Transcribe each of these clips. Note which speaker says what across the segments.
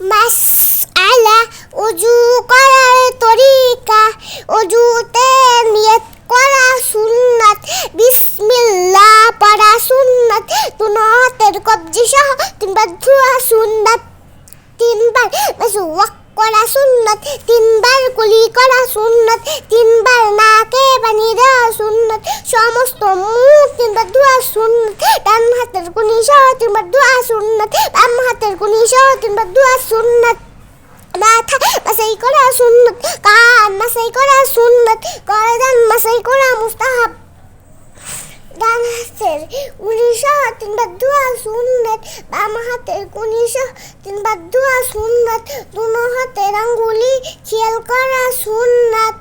Speaker 1: মাসআলা ওযু করার তরিকা, ওযুতে নিয়ত করা সুন্নাত, বিসমিল্লাহ পড়া সুন্নাত, দুনো হাতের কবজি সহ তিনবার ধোয়া সুন্নাত, তিনবার মাসওয়াক করা সুন্নাত, তিনবার কুলি করা সুন্নাত, তিনবার নাকে পানি দেওয়া সুন্নাত, সমস্ত মুখ তিনবার ধোয়া সুন্নাত, ডান হাতের কুনি সহ তিনবার ধোয়া সুন্নাত, বাম হাতের কুনি সহ তিনবার ধোয়া সুন্নাত, মাথা মাসাই করা সুন্নাত, কান মাসাই করা সুন্নাত, গর্দান মাসাই করা মুস্তাহাব, ডান হাতের কুনি সহ তিনবার ধোয়া সুন্নাত, বাম হাতের কুনি সহ তিনবার ধোয়া সুন্নাত, দুনো হাতের আঙ্গুলি খেয়াল করা সুন্নাত,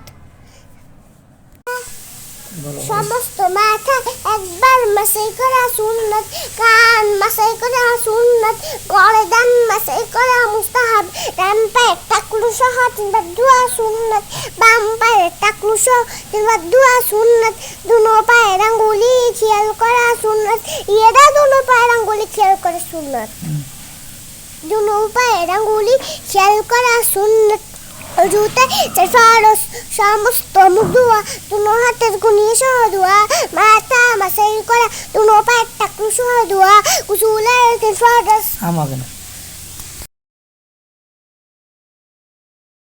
Speaker 1: সমস্ত মাথা একবার মাসাই করা সুন্নাত, কান মাসাই করা সুন্নাত, গর্দান মাসাই করা মুস্তাহাব, ডান পায়ের টাকলু সহ তিনবার ধোয়া সুন্নাত, বাম পায়ের টাকলু সহ তিনবার ধোয়া সুন্নাত, দুনো পায়ের আঙ্গুলি খেয়াল করা সুন্নাত, এরা দুনো পায়ের আঙ্গুলি খেয়াল করা সুন্নাত, দুনো পায়ের আঙ্গুলি খেয়াল করা সুন্নাত, ওযুতে চার ফরজ, সমস্ত মুখ ধোয়া, দুনো হাতের কুনি সহ ধোয়া, মাথা মাসাই করা, দুনো পায়ের টাকলু সহ ধোয়া, গোসলের 3 ফরজ।